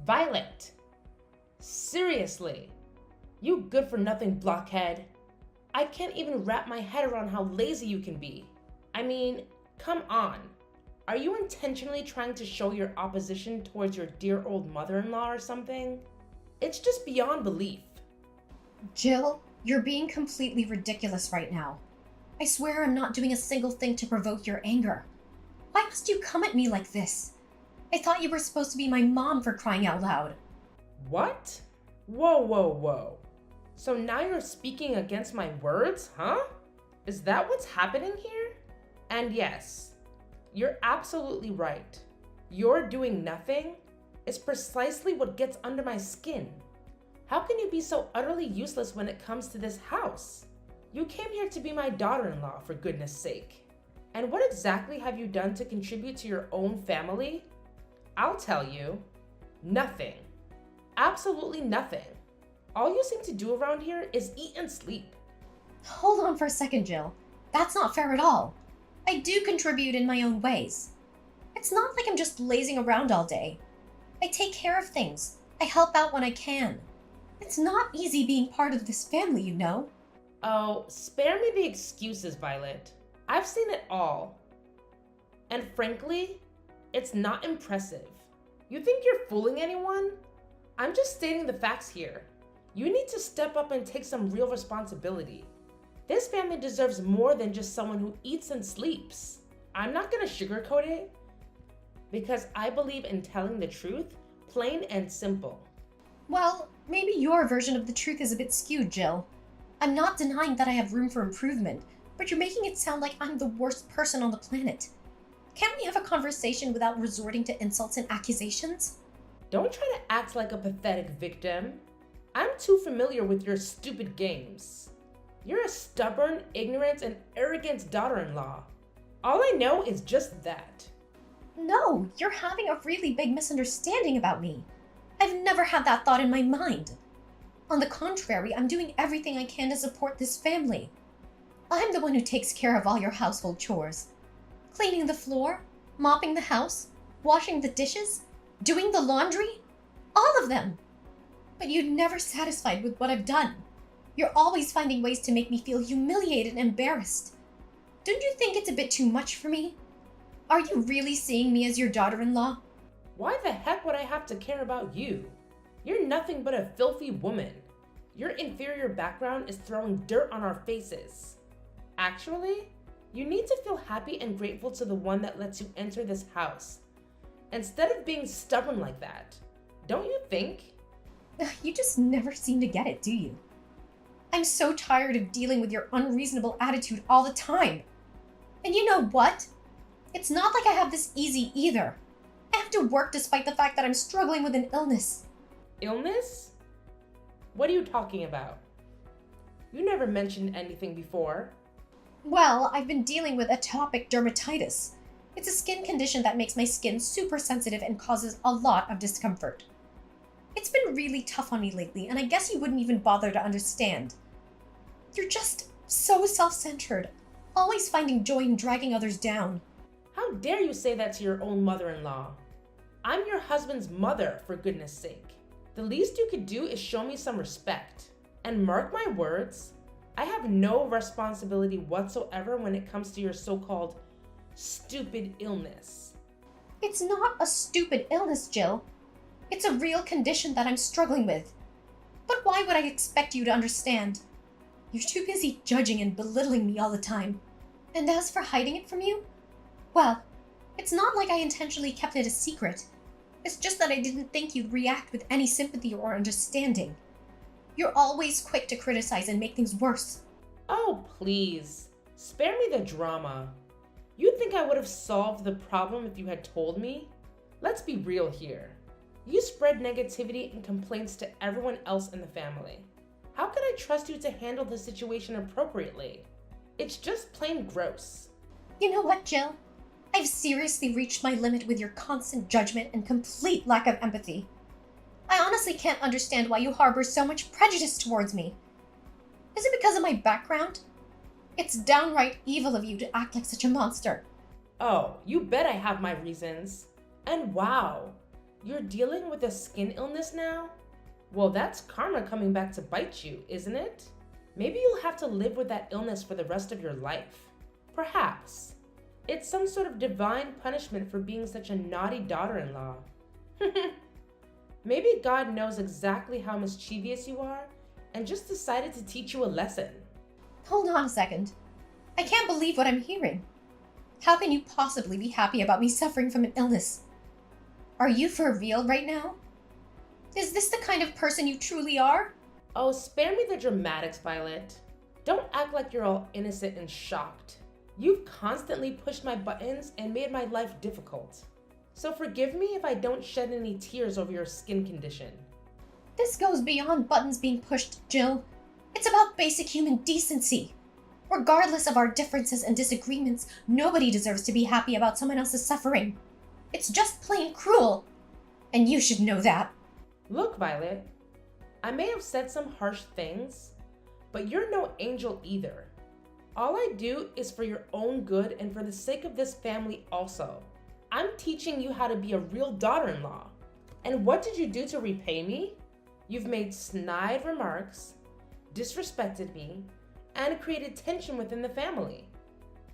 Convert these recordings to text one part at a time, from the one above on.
Violet! Seriously? You good-for-nothing blockhead. I can't even wrap my head around how lazy you can be. I mean, come on. Are you intentionally trying to show your opposition towards your dear old mother-in-law or something? It's just beyond belief. Jill, you're being completely ridiculous right now. I swear I'm not doing a single thing to provoke your anger. Why must you come at me like this? I thought you were supposed to be my mom, for crying out loud. What? Whoa. So now you're speaking against my words, huh? Is that what's happening here? And yes, you're absolutely right. Your doing nothing is precisely what gets under my skin. How can you be so utterly useless when it comes to this house? You came here to be my daughter-in-law, for goodness sake. And what exactly have you done to contribute to your own family? I'll tell you, nothing. Absolutely nothing. All you seem to do around here is eat and sleep. Hold on for a second, Jill. That's not fair at all. I do contribute in my own ways. It's not like I'm just lazing around all day. I take care of things. I help out when I can. It's not easy being part of this family, you know. Oh, spare me the excuses, Violet. I've seen it all. And frankly, it's not impressive. You think you're fooling anyone? I'm just stating the facts here. You need to step up and take some real responsibility. This family deserves more than just someone who eats and sleeps. I'm not gonna sugarcoat it because I believe in telling the truth, plain and simple. Well, maybe your version of the truth is a bit skewed, Jill. I'm not denying that I have room for improvement, but you're making it sound like I'm the worst person on the planet. Can't we have a conversation without resorting to insults and accusations? Don't try to act like a pathetic victim. I'm too familiar with your stupid games. You're a stubborn, ignorant, and arrogant daughter-in-law. All I know is just that. No, you're having a really big misunderstanding about me. I've never had that thought in my mind. On the contrary, I'm doing everything I can to support this family. I'm the one who takes care of all your household chores. Cleaning the floor, mopping the house, washing the dishes, doing the laundry, all of them. But you're never satisfied with what I've done. You're always finding ways to make me feel humiliated and embarrassed. Don't you think it's a bit too much for me? Are you really seeing me as your daughter-in-law? Why the heck would I have to care about you? You're nothing but a filthy woman. Your inferior background is throwing dirt on our faces. Actually, you need to feel happy and grateful to the one that lets you enter this house, instead of being stubborn like that. Don't you think? You just never seem to get it, do you? I'm so tired of dealing with your unreasonable attitude all the time. And you know what? It's not like I have this easy either. I have to work despite the fact that I'm struggling with an illness. Illness? What are you talking about? You never mentioned anything before. Well, I've been dealing with atopic dermatitis. It's a skin condition that makes my skin super sensitive and causes a lot of discomfort. It's been really tough on me lately, and I guess you wouldn't even bother to understand. You're just so self-centered, always finding joy in dragging others down. How dare you say that to your own mother-in-law? I'm your husband's mother, for goodness sake. The least you could do is show me some respect. And mark my words, I have no responsibility whatsoever when it comes to your so-called stupid illness. It's not a stupid illness, Jill. It's a real condition that I'm struggling with. But why would I expect you to understand? You're too busy judging and belittling me all the time. And as for hiding it from you, well, it's not like I intentionally kept it a secret. It's just that I didn't think you'd react with any sympathy or understanding. You're always quick to criticize and make things worse. Oh, please. Spare me the drama. You think I would have solved the problem if you had told me? Let's be real here. You spread negativity and complaints to everyone else in the family. How could I trust you to handle the situation appropriately? It's just plain gross. You know what, Jill? I've seriously reached my limit with your constant judgment and complete lack of empathy. I honestly can't understand why you harbor so much prejudice towards me. Is it because of my background? It's downright evil of you to act like such a monster. Oh, you bet I have my reasons. And wow, You're dealing with a skin illness now? Well, that's karma coming back to bite you, isn't it? Maybe you'll have to live with that illness for the rest of your life. Perhaps. It's some sort of divine punishment for being such a naughty daughter-in-law. Maybe God knows exactly how mischievous you are and just decided to teach you a lesson. Hold on a second. I can't believe what I'm hearing. How can you possibly be happy about me suffering from an illness? Are you for real right now? Is this the kind of person you truly are? Oh, spare me the dramatics, Violet. Don't act like you're all innocent and shocked. You've constantly pushed my buttons and made my life difficult. So forgive me if I don't shed any tears over your skin condition. This goes beyond buttons being pushed, Jill. It's about basic human decency. Regardless of our differences and disagreements, nobody deserves to be happy about someone else's suffering. It's just plain cruel. And you should know that. Look, Violet, I may have said some harsh things, but you're no angel either. All I do is for your own good and for the sake of this family also. I'm teaching you how to be a real daughter-in-law. And what did you do to repay me? You've made snide remarks, disrespected me, and created tension within the family.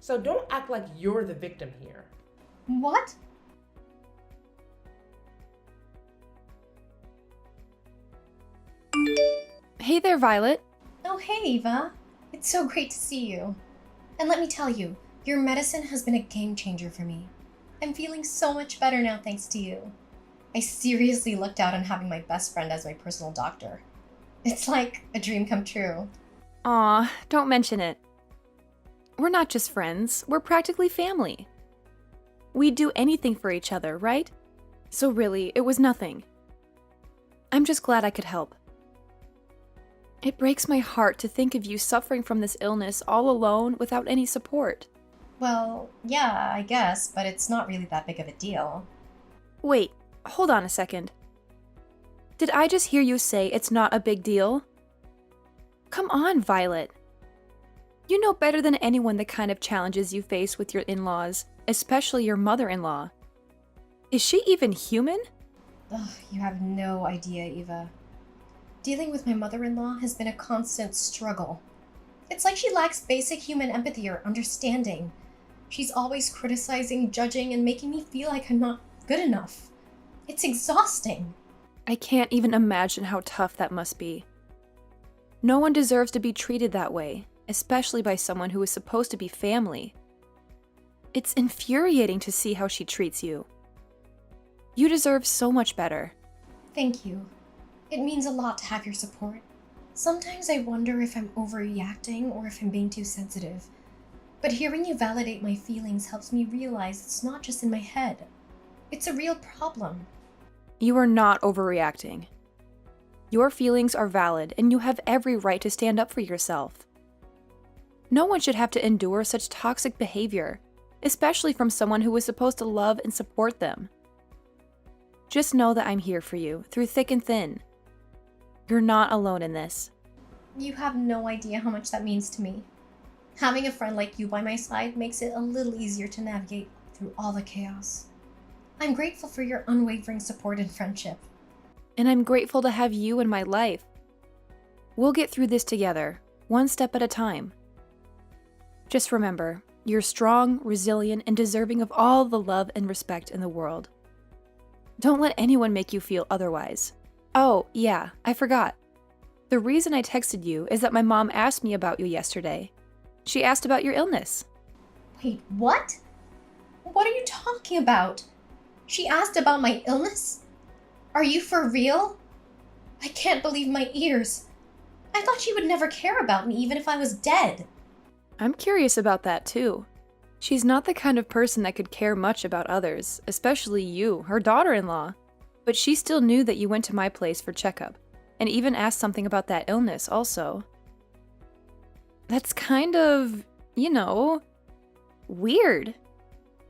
So don't act like you're the victim here. What? Hey there, Violet. Oh, hey, Eva. It's so great to see you. And let me tell you, your medicine has been a game changer for me. I'm feeling so much better now thanks to you. I seriously looked out on having my best friend as my personal doctor. It's like a dream come true. Aw, don't mention it. We're not just friends, we're practically family. We'd do anything for each other, right? So really, it was nothing. I'm just glad I could help. It breaks my heart to think of you suffering from this illness all alone without any support. Well, yeah, I guess, but it's not really that big of a deal. Wait, hold on a second. Did I just hear you say it's not a big deal? Come on, Violet. You know better than anyone the kind of challenges you face with your in-laws, especially your mother-in-law. Is she even human? Ugh, you have no idea, Eva. Dealing with my mother-in-law has been a constant struggle. It's like she lacks basic human empathy or understanding. She's always criticizing, judging, and making me feel like I'm not good enough. It's exhausting. I can't even imagine how tough that must be. No one deserves to be treated that way, especially by someone who is supposed to be family. It's infuriating to see how she treats you. You deserve so much better. Thank you. It means a lot to have your support. Sometimes I wonder if I'm overreacting or if I'm being too sensitive. But hearing you validate my feelings helps me realize it's not just in my head. It's a real problem. You are not overreacting. Your feelings are valid, and you have every right to stand up for yourself. No one should have to endure such toxic behavior, especially from someone who is supposed to love and support them. Just know that I'm here for you, through thick and thin. You're not alone in this. You have no idea how much that means to me. Having a friend like you by my side makes it a little easier to navigate through all the chaos. I'm grateful for your unwavering support and friendship. And I'm grateful to have you in my life. We'll get through this together, one step at a time. Just remember, you're strong, resilient, and deserving of all the love and respect in the world. Don't let anyone make you feel otherwise. Oh, yeah, I forgot. The reason I texted you is that my mom asked me about you yesterday. She asked about your illness. Wait, what? What are you talking about? She asked about my illness? Are you for real? I can't believe my ears. I thought she would never care about me even if I was dead. I'm curious about that too. She's not the kind of person that could care much about others, especially you, her daughter-in-law. But she still knew that you went to my place for checkup, and even asked something about that illness also. That's kind of, weird.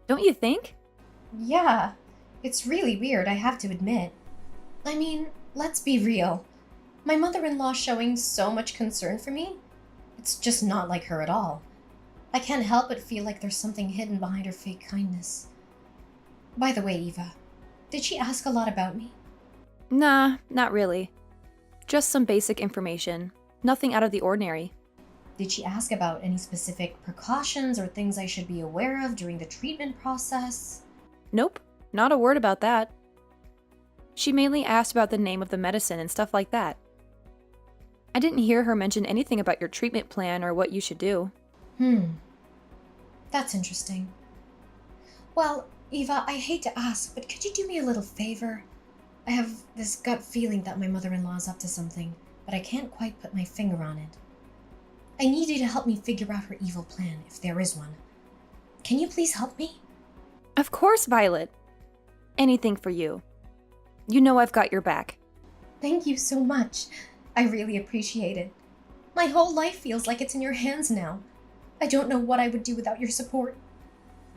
Don't you think? Yeah, it's really weird, I have to admit. I mean, let's be real. My mother-in-law showing so much concern for me? It's just not like her at all. I can't help but feel like there's something hidden behind her fake kindness. By the way, Eva, Did she ask a lot about me? Nah, not really. Just some basic information. Nothing out of the ordinary. Did she ask about any specific precautions or things I should be aware of during the treatment process? Nope, not a word about that. She mainly asked about the name of the medicine and stuff like that. I didn't hear her mention anything about your treatment plan or what you should do. That's interesting. Well, Eva, I hate to ask, but could you do me a little favor? I have this gut feeling that my mother-in-law is up to something, but I can't quite put my finger on it. I need you to help me figure out her evil plan, if there is one. Can you please help me? Of course, Violet. Anything for you. You know I've got your back. Thank you so much. I really appreciate it. My whole life feels like it's in your hands now. I don't know what I would do without your support.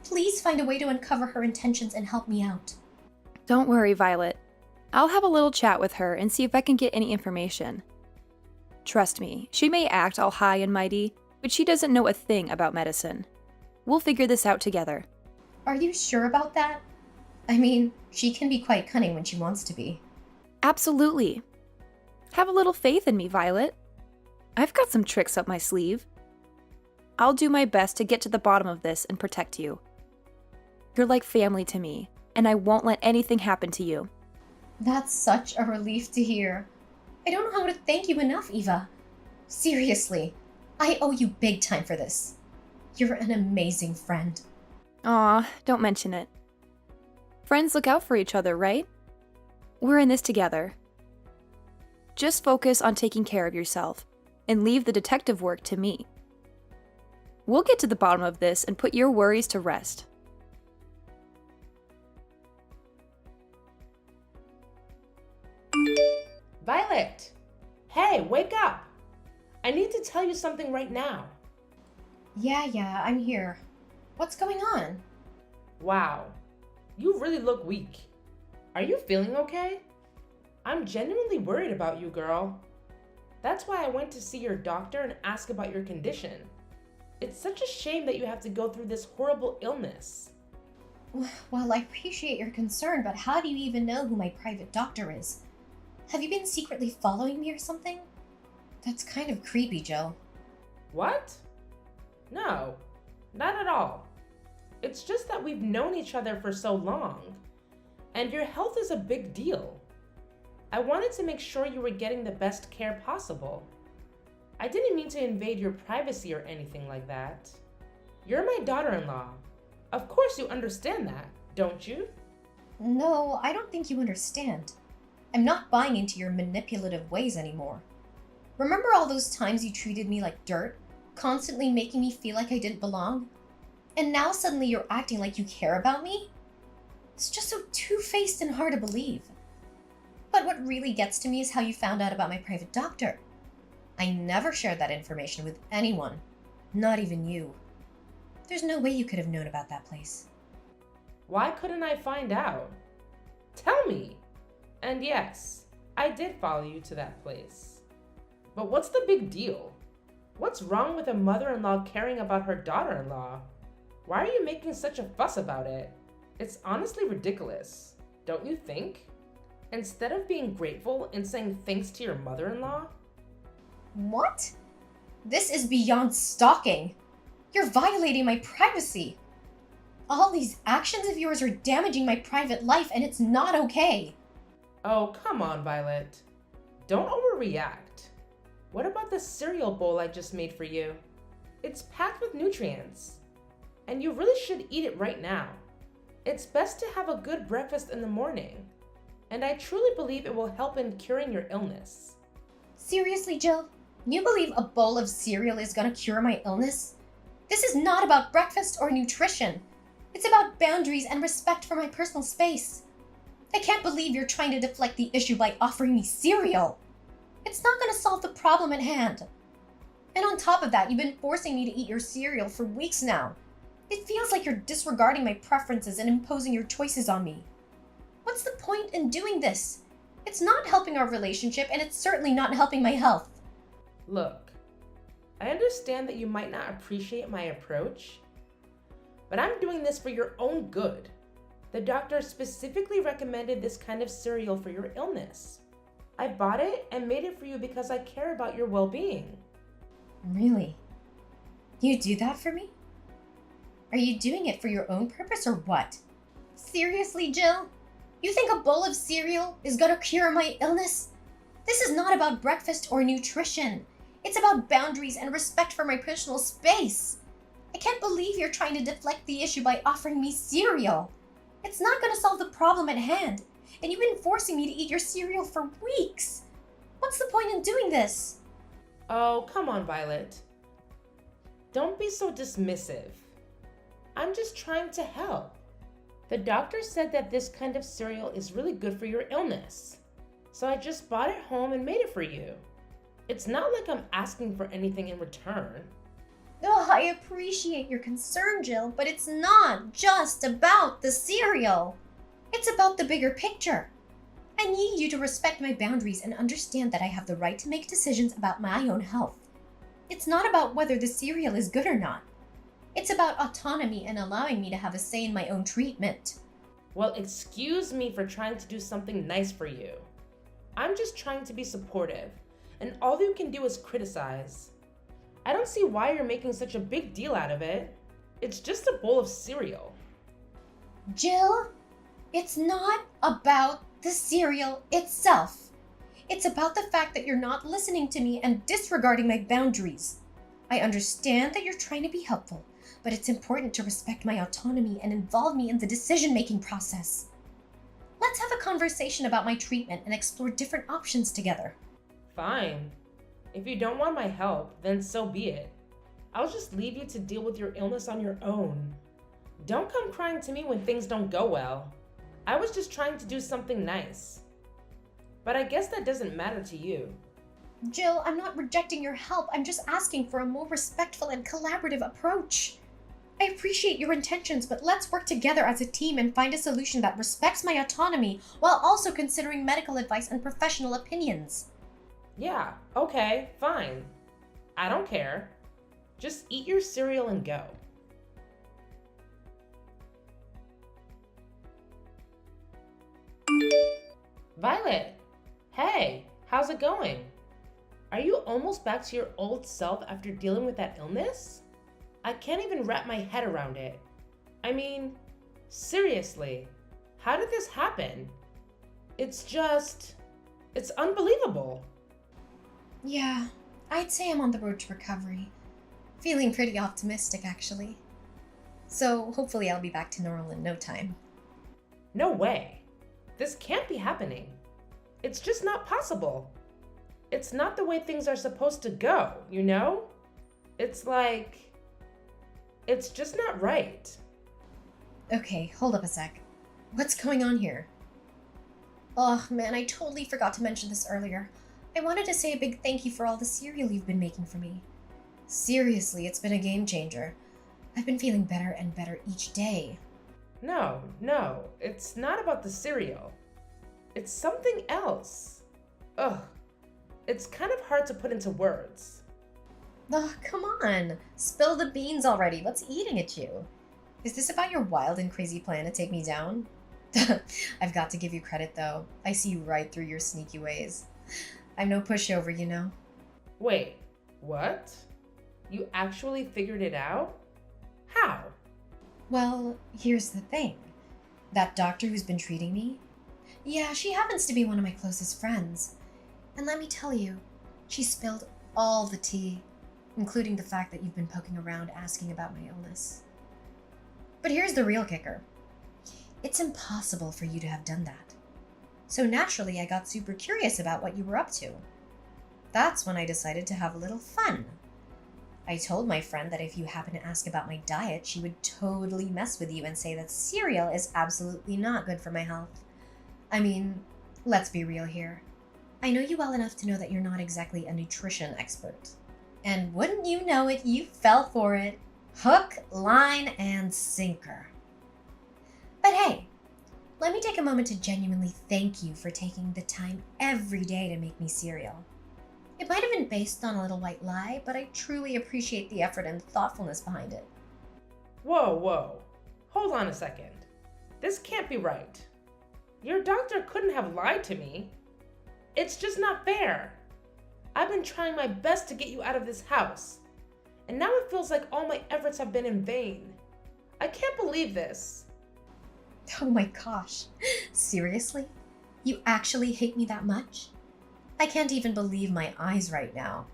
Please find a way to uncover her intentions and help me out. Don't worry, Violet. I'll have a little chat with her and see if I can get any information. Trust me, she may act all high and mighty, but she doesn't know a thing about medicine. We'll figure this out together. Are you sure about that? I mean, she can be quite cunning when she wants to be. Absolutely. Have a little faith in me, Violet. I've got some tricks up my sleeve. I'll do my best to get to the bottom of this and protect you. You're like family to me, and I won't let anything happen to you. That's such a relief to hear. I don't know how to thank you enough, Eva. Seriously, I owe you big time for this. You're an amazing friend. Aw, don't mention it. Friends look out for each other, right? We're in this together. Just focus on taking care of yourself, and leave the detective work to me. We'll get to the bottom of this and put your worries to rest. Violet! Hey, wake up! I need to tell you something right now. Yeah, I'm here. What's going on? Wow, you really look weak. Are you feeling okay? I'm genuinely worried about you, girl. That's why I went to see your doctor and ask about your condition. It's such a shame that you have to go through this horrible illness. Well, I appreciate your concern, but how do you even know who my private doctor is? Have you been secretly following me or something? That's kind of creepy, Joe. What? No, not at all. It's just that we've known each other for so long, and your health is a big deal. I wanted to make sure you were getting the best care possible. I didn't mean to invade your privacy or anything like that. You're my daughter-in-law. Of course you understand that, don't you? No, I don't think you understand. I'm not buying into your manipulative ways anymore. Remember all those times you treated me like dirt, constantly making me feel like I didn't belong? And now suddenly you're acting like you care about me? It's just so two-faced and hard to believe. But what really gets to me is how you found out about my private doctor. I never shared that information with anyone, not even you. There's no way you could have known about that place. Why couldn't I find out? Tell me! And yes, I did follow you to that place. But what's the big deal? What's wrong with a mother-in-law caring about her daughter-in-law? Why are you making such a fuss about it? It's honestly ridiculous, don't you think? Instead of being grateful and saying thanks to your mother-in-law? What? This is beyond stalking. You're violating my privacy. All these actions of yours are damaging my private life, and it's not okay. Oh, come on, Violet. Don't overreact. What about the cereal bowl I just made for you? It's packed with nutrients, and you really should eat it right now. It's best to have a good breakfast in the morning, and I truly believe it will help in curing your illness. Seriously, Jill? You believe a bowl of cereal is gonna cure my illness? This is not about breakfast or nutrition. It's about boundaries and respect for my personal space. I can't believe you're trying to deflect the issue by offering me cereal. It's not gonna solve the problem at hand. And on top of that, you've been forcing me to eat your cereal for weeks now. It feels like you're disregarding my preferences and imposing your choices on me. What's the point in doing this? It's not helping our relationship, and it's certainly not helping my health. Look, I understand that you might not appreciate my approach, but I'm doing this for your own good. The doctor specifically recommended this kind of cereal for your illness. I bought it and made it for you because I care about your well-being. Really? You do that for me? Are you doing it for your own purpose or what? Seriously, Jill? You think a bowl of cereal is gonna cure my illness? This is not about breakfast or nutrition. It's about boundaries and respect for my personal space. I can't believe you're trying to deflect the issue by offering me cereal. It's not gonna solve the problem at hand, and you've been forcing me to eat your cereal for weeks. What's the point in doing this? Oh, come on, Violet. Don't be so dismissive. I'm just trying to help. The doctor said that this kind of cereal is really good for your illness. So I just bought it home and made it for you. It's not like I'm asking for anything in return. Oh, I appreciate your concern, Jill, but it's not just about the cereal. It's about the bigger picture. I need you to respect my boundaries and understand that I have the right to make decisions about my own health. It's not about whether the cereal is good or not. It's about autonomy and allowing me to have a say in my own treatment. Well, excuse me for trying to do something nice for you. I'm just trying to be supportive, and all you can do is criticize. I don't see why you're making such a big deal out of it. It's just a bowl of cereal. Jill, it's not about the cereal itself. It's about the fact that you're not listening to me and disregarding my boundaries. I understand that you're trying to be helpful, but it's important to respect my autonomy and involve me in the decision-making process. Let's have a conversation about my treatment and explore different options together. Fine. If you don't want my help, then so be it. I'll just leave you to deal with your illness on your own. Don't come crying to me when things don't go well. I was just trying to do something nice. But I guess that doesn't matter to you. Jill, I'm not rejecting your help. I'm just asking for a more respectful and collaborative approach. I appreciate your intentions, but let's work together as a team and find a solution that respects my autonomy while also considering medical advice and professional opinions. Yeah, okay, fine. I don't care. Just eat your cereal and go. Violet, hey, how's it going? Are you almost back to your old self after dealing with that illness? I can't even wrap my head around it. I mean, seriously, how did this happen? It's unbelievable. Yeah, I'd say I'm on the road to recovery. Feeling pretty optimistic, actually. So hopefully I'll be back to normal in no time. No way. This can't be happening. It's just not possible. It's not the way things are supposed to go, you know? It's just not right. Okay, hold up a sec. What's going on here? Oh man, I totally forgot to mention this earlier. I wanted to say a big thank you for all the cereal you've been making for me. Seriously, it's been a game changer. I've been feeling better and better each day. No, it's not about the cereal. It's something else. Ugh, it's kind of hard to put into words. Oh, come on. Spill the beans already. What's eating at you? Is this about your wild and crazy plan to take me down? I've got to give you credit, though. I see right through your sneaky ways. I'm no pushover, you know. Wait, what? You actually figured it out? How? Well, here's the thing. That doctor who's been treating me? Yeah, she happens to be one of my closest friends. And let me tell you, she spilled all the tea, including the fact that you've been poking around asking about my illness. But here's the real kicker. It's impossible for you to have done that. So naturally, I got super curious about what you were up to. That's when I decided to have a little fun. I told my friend that if you happen to ask about my diet, she would totally mess with you and say that cereal is absolutely not good for my health. I mean, let's be real here. I know you well enough to know that you're not exactly a nutrition expert. And wouldn't you know it, you fell for it. Hook, line, and sinker. But hey, let me take a moment to genuinely thank you for taking the time every day to make me cereal. It might have been based on a little white lie, but I truly appreciate the effort and thoughtfulness behind it. Whoa. Hold on a second. This can't be right. Your doctor couldn't have lied to me. It's just not fair. I've been trying my best to get you out of this house, and now it feels like all my efforts have been in vain. I can't believe this. Oh my gosh. Seriously? You actually hate me that much? I can't even believe my eyes right now.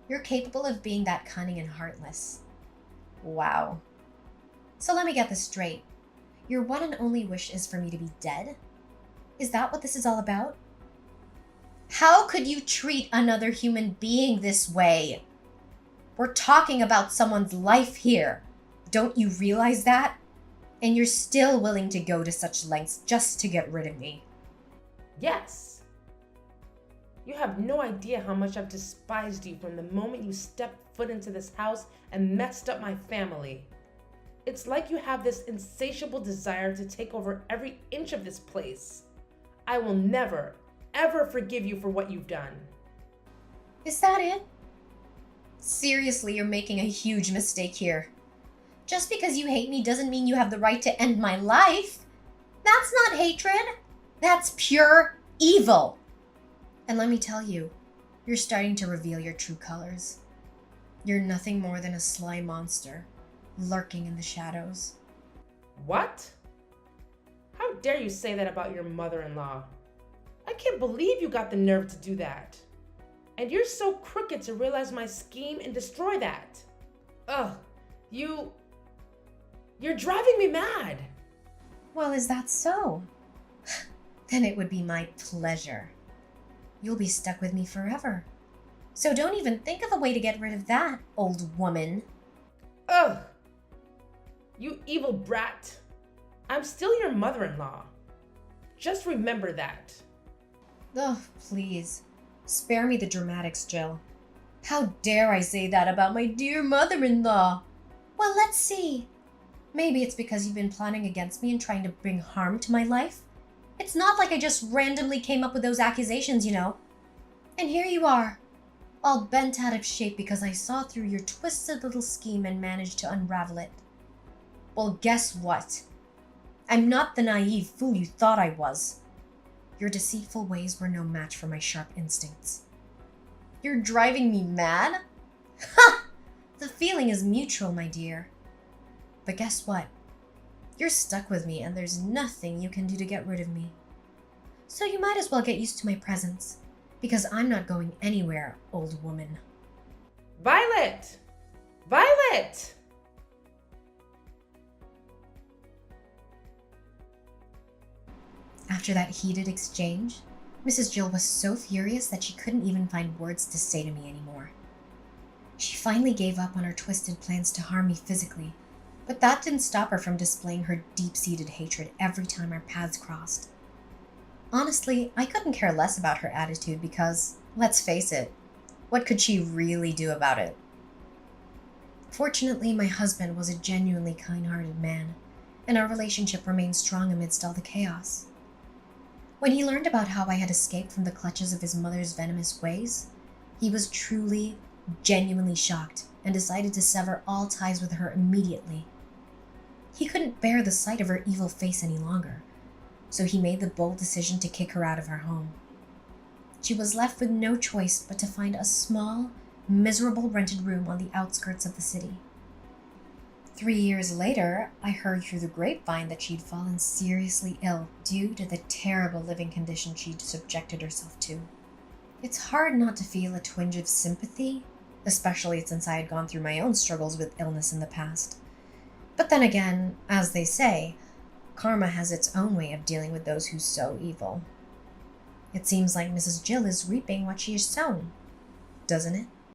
You're capable of being that cunning and heartless. Wow. So let me get this straight. Your one and only wish is for me to be dead? Is that what this is all about? How could you treat another human being this way? We're talking about someone's life here. Don't you realize that? And you're still willing to go to such lengths just to get rid of me. Yes. You have no idea how much I've despised you from the moment you stepped foot into this house and messed up my family. It's like you have this insatiable desire to take over every inch of this place. I will never, ever forgive you for what you've done. Is that it? Seriously, you're making a huge mistake here. Just because you hate me doesn't mean you have the right to end my life. That's not hatred. That's pure evil. And let me tell you, you're starting to reveal your true colors. You're nothing more than a sly monster, lurking in the shadows. What? How dare you say that about your mother-in-law? I can't believe you got the nerve to do that. And you're so crooked to realize my scheme and destroy that. Ugh, you're driving me mad. Well, is that so? Then it would be my pleasure. You'll be stuck with me forever. So don't even think of a way to get rid of that, old woman. Ugh! You evil brat. I'm still your mother-in-law. Just remember that. Oh, please. Spare me the dramatics, Jill. How dare I say that about my dear mother-in-law? Well, let's see. Maybe it's because you've been planning against me and trying to bring harm to my life. It's not like I just randomly came up with those accusations, you know. And here you are, all bent out of shape because I saw through your twisted little scheme and managed to unravel it. Well, guess what? I'm not the naive fool you thought I was. Your deceitful ways were no match for my sharp instincts. You're driving me mad? Ha! The feeling is mutual, my dear. But guess what? You're stuck with me and there's nothing you can do to get rid of me. So you might as well get used to my presence, because I'm not going anywhere, old woman. Violet! Violet! After that heated exchange, Mrs. Jill was so furious that she couldn't even find words to say to me anymore. She finally gave up on her twisted plans to harm me physically, but that didn't stop her from displaying her deep-seated hatred every time our paths crossed. Honestly, I couldn't care less about her attitude because, let's face it, what could she really do about it? Fortunately, my husband was a genuinely kind-hearted man, and our relationship remained strong amidst all the chaos. When he learned about how I had escaped from the clutches of his mother's venomous ways, he was truly, genuinely shocked and decided to sever all ties with her immediately. He couldn't bear the sight of her evil face any longer, so he made the bold decision to kick her out of her home. She was left with no choice but to find a small, miserable rented room on the outskirts of the city. 3 years later, I heard through the grapevine that she'd fallen seriously ill due to the terrible living conditions she'd subjected herself to. It's hard not to feel a twinge of sympathy, especially since I had gone through my own struggles with illness in the past. But then again, as they say, karma has its own way of dealing with those who sow evil. It seems like Mrs. Jill is reaping what she has sown, doesn't it?